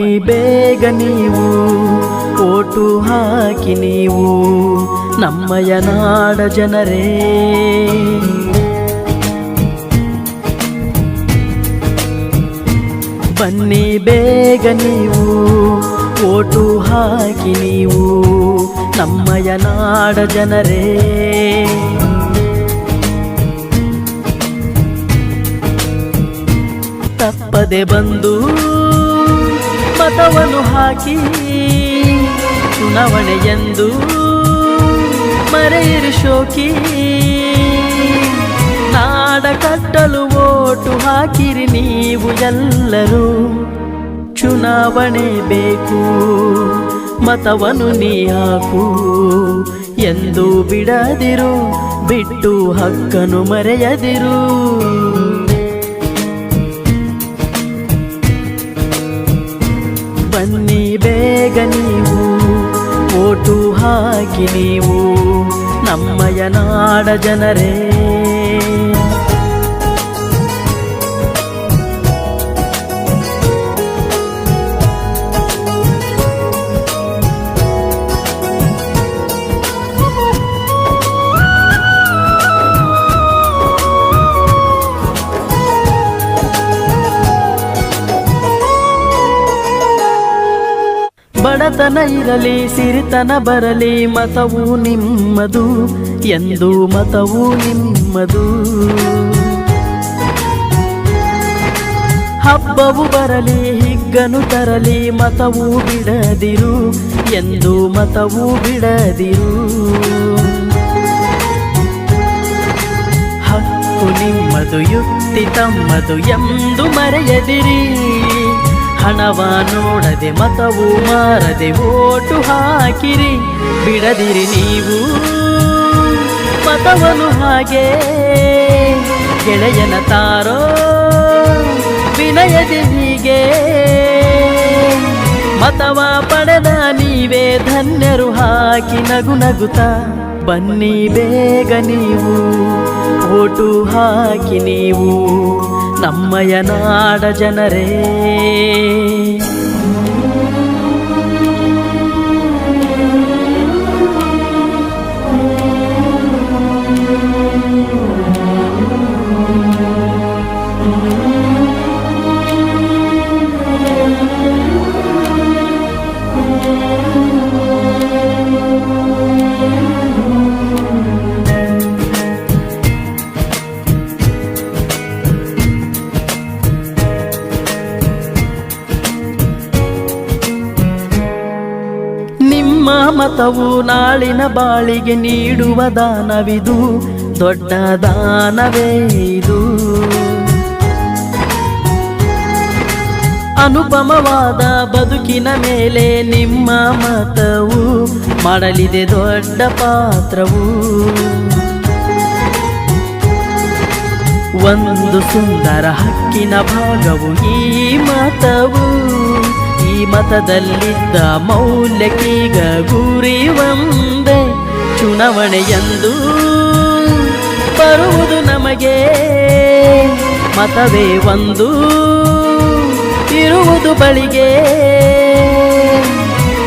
ಬನ್ನಿ ಬೇಗ ನೀವು ಓಟು ಹಾಕಿ ನೀವು ನಮ್ಮಯ ನಾಡ ಜನರೇ. ಬನ್ನಿ ಬೇಗ ನೀವು ಓಟು ಹಾಕಿ ನೀವು ನಮ್ಮಯ ನಾಡ ಜನರೇ. ತಪ್ಪದೆ ಬಂದು ಮತವನ್ನು ಹಾಕಿ ಚುನಾವಣೆಯೆಂದು ಮರೆಯಿರಿ ಶೋಕಿ. ನಾಡ ಕಟ್ಟಲು ಓಟು ಹಾಕಿರಿ ನೀವು ಎಲ್ಲರೂ. ಚುನಾವಣೆ ಬೇಕು ಮತವನ್ನು ನೀ ಹಾಕು ಎಂದು ಬಿಡದಿರು, ಬಿಟ್ಟು ಹಕ್ಕನ್ನು ಮರೆಯದಿರು. ಬನ್ನಿ ಬೇಗ ನೀವು ಓಟು ಹಾಕಿ ನೀವು ನಮ್ಮಯ ನಾಡ ಜನರೇ. ಬಡತನ ಇರಲಿ ಸಿರಿತನ ಬರಲಿ ಮತವು ನಿಮ್ಮದು ಎಂದು ಮತವು ನಿಮ್ಮದು. ಹಬ್ಬವು ಬರಲಿ ಹಿಗ್ಗನು ತರಲಿ ಮತವು ಬಿಡದಿರು ಎಂದು ಮತವು ಬಿಡದಿರು. ಹಕ್ಕು ನಿಮ್ಮದು ಯುಕ್ತಿ ತಮ್ಮದು ಎಂದು ಮರೆಯದಿರಿ. ಹಣವ ನೋಡದೆ ಮತವು ಮಾರದೆ ಓಟು ಹಾಕಿರಿ, ಬಿಡದಿರಿ ನೀವು ಮತವನ್ನು ಹಾಗೆ. ಗೆಳೆಯನ ತಾರೋ ವಿನಯದೆ ಹೀಗೆ, ಮತವ ಪಡೆದ ನೀವೇ ಧನ್ಯರು ಹಾಕಿ ನಗು ನಗುತ್ತಾ. ಬನ್ನಿ ಬೇಗ ನೀವು ಓಟು ಹಾಕಿ ನೀವು ನಮ್ಮಯ ನಾಡ ಜನರೇ. ನಿಮ್ಮ ಮತವು ನಾಳಿನ ಬಾಳಿಗೆ ನೀಡುವ ದಾನವಿದು, ದೊಡ್ಡ ದಾನವೇ ಇದು. ಅನುಪಮವಾದ ಬದುಕಿನ ಮೇಲೆ ನಿಮ್ಮ ಮತವು ಮಾಡಲಿದೆ ದೊಡ್ಡ ಪಾತ್ರವು. ಒಂದು ಸುಂದರ ಹಕ್ಕಿನ ಭಾಗವು ಈ ಮತವು. ಈ ಮತದಲ್ಲಿದ್ದ ಮೌಲ್ಯಕ್ಕೀಗ ಗುರಿ ಒಂದೇ, ಚುನಾವಣೆಯಂದು ಬರುವುದು ನಮಗೆ ಮತವೇ ಒಂದು ಇರುವುದು ಬಳಿಗೆ.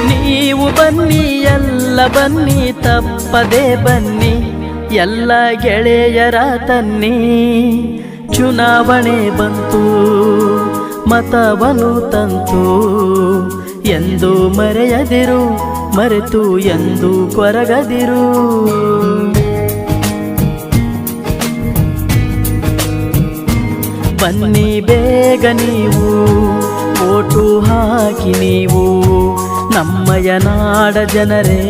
ನೀವು ಬನ್ನಿ ಎಲ್ಲ ಬನ್ನಿ ತಪ್ಪದೆ ಬನ್ನಿ ಎಲ್ಲ ಗೆಳೆಯರ ತನ್ನಿ. ಚುನಾವಣೆ ಬಂತು ಮತವನ್ನು ತಂತು ಎಂದು ಮರೆಯದಿರು, ಮರೆತು ಎಂದು ಕೊರಗದಿರು. ಬನ್ನಿ ಬೇಗ ನೀವು ಓಟು ಹಾಕಿ ನೀವು ನಮ್ಮಯ ನಾಡ ಜನರೇ.